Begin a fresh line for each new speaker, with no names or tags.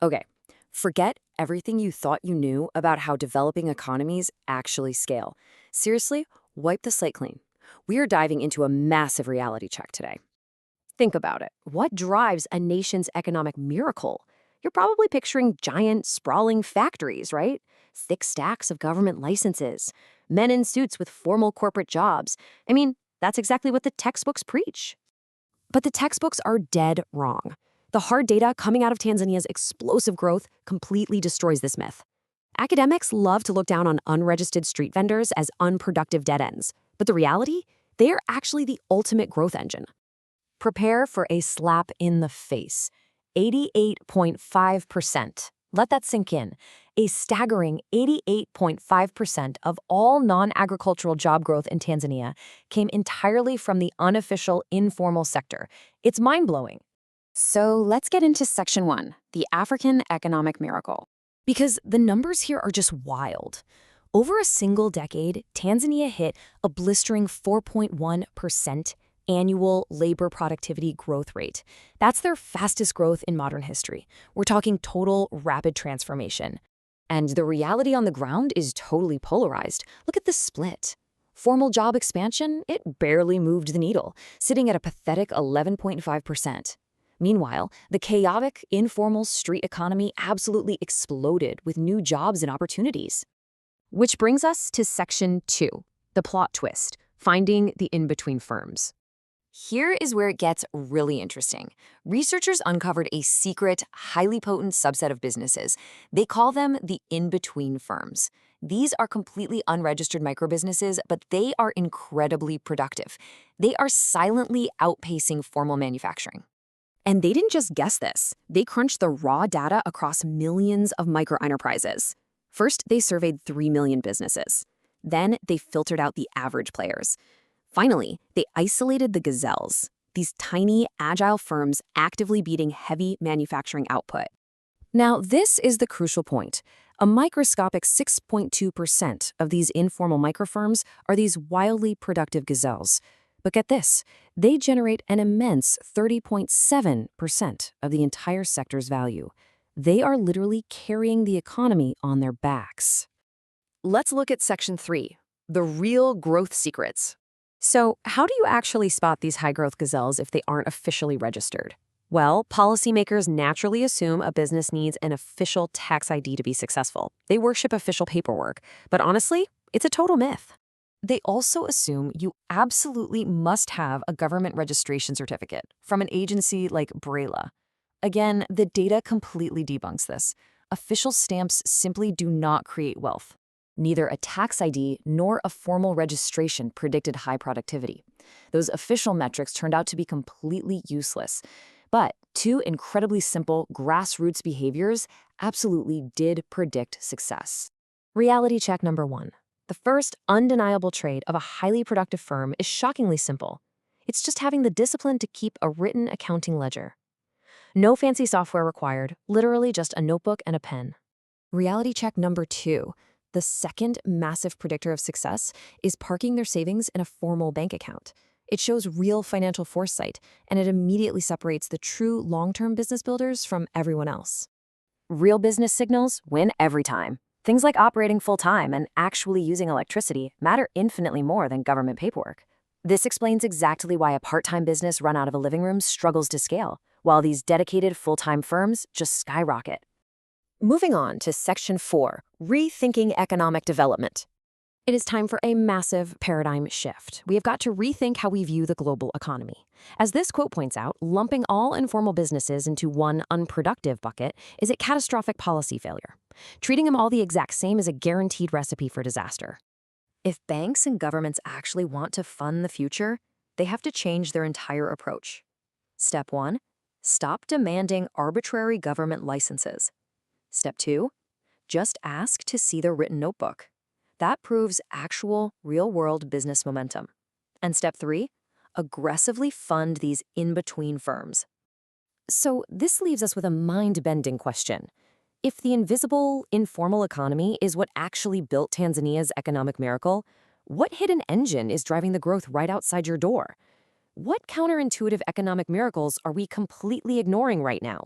Okay, forget everything you thought you knew about how developing economies actually scale. Seriously, wipe the slate clean. We are diving into a massive reality check today. Think about it. What drives a nation's economic miracle? You're probably picturing giant, sprawling factories, right? Thick stacks of government licenses, men in suits with formal corporate jobs. I mean, that's exactly what the textbooks preach. But the textbooks are dead wrong. The hard data coming out of Tanzania's explosive growth completely destroys this myth. Academics love to look down on unregistered street vendors as unproductive dead ends. But the reality? They are actually the ultimate growth engine. Prepare for a slap in the face. 88.5%. Let that sink in. A staggering 88.5% of all non-agricultural job growth in Tanzania came entirely from the unofficial informal sector. It's mind-blowing. So let's get into Section 1, the African economic miracle. Because the numbers here are just wild. Over a single decade, Tanzania hit a blistering 4.1% annual labor productivity growth rate. That's their fastest growth in modern history. We're talking total rapid transformation. And the reality on the ground is totally polarized. Look at the split. Formal job expansion, it barely moved the needle, sitting at a pathetic 11.5%. Meanwhile, the chaotic, informal street economy absolutely exploded with new jobs and opportunities. Which brings us to Section 2, the plot twist, finding the in-between firms. Here is where it gets really interesting. Researchers uncovered a secret, highly potent subset of businesses. They call them the in-between firms. These are completely unregistered microbusinesses, but they are incredibly productive. They are silently outpacing formal manufacturing. And they didn't just guess this. They crunched the raw data across millions of microenterprises. First, they surveyed 3 million businesses. Then, they filtered out the average players. Finally, they isolated the gazelles, these tiny, agile firms actively beating heavy manufacturing output. Now, this is the crucial point. A microscopic 6.2% of these informal microfirms are these wildly productive gazelles. But get this, they generate an immense 30.7% of the entire sector's value. They are literally carrying the economy on their backs. Let's look at Section 3, the real growth secrets. So, how do you actually spot these high-growth gazelles if they aren't officially registered? Well, policymakers naturally assume a business needs an official tax ID to be successful. They worship official paperwork, but honestly, it's a total myth. They also assume you absolutely must have a government registration certificate from an agency like BRELA. Again, the data completely debunks this. Official stamps simply do not create wealth. Neither a tax ID nor a formal registration predicted high productivity. Those official metrics turned out to be completely useless. But two incredibly simple grassroots behaviors absolutely did predict success. Reality check number 1. The first undeniable trait of a highly productive firm is shockingly simple. It's just having the discipline to keep a written accounting ledger. No fancy software required, literally just a notebook and a pen. Reality check number 2. The second massive predictor of success is parking their savings in a formal bank account. It shows real financial foresight, and it immediately separates the true long-term business builders from everyone else. Real business signals win every time. Things like operating full-time and actually using electricity matter infinitely more than government paperwork. This explains exactly why a part-time business run out of a living room struggles to scale, while these dedicated full-time firms just skyrocket. Moving on to Section 4, Rethinking Economic Development. It is time for a massive paradigm shift. We have got to rethink how we view the global economy. As this quote points out, lumping all informal businesses into one unproductive bucket is a catastrophic policy failure. Treating them all the exact same is a guaranteed recipe for disaster. If banks and governments actually want to fund the future, they have to change their entire approach. Step 1, stop demanding arbitrary government licenses. Step 2, just ask to see their written notebook. That proves actual, real-world business momentum. And step 3, aggressively fund these in-between firms. So this leaves us with a mind-bending question. If the invisible, informal economy is what actually built Tanzania's economic miracle, what hidden engine is driving the growth right outside your door? What counterintuitive economic miracles are we completely ignoring right now?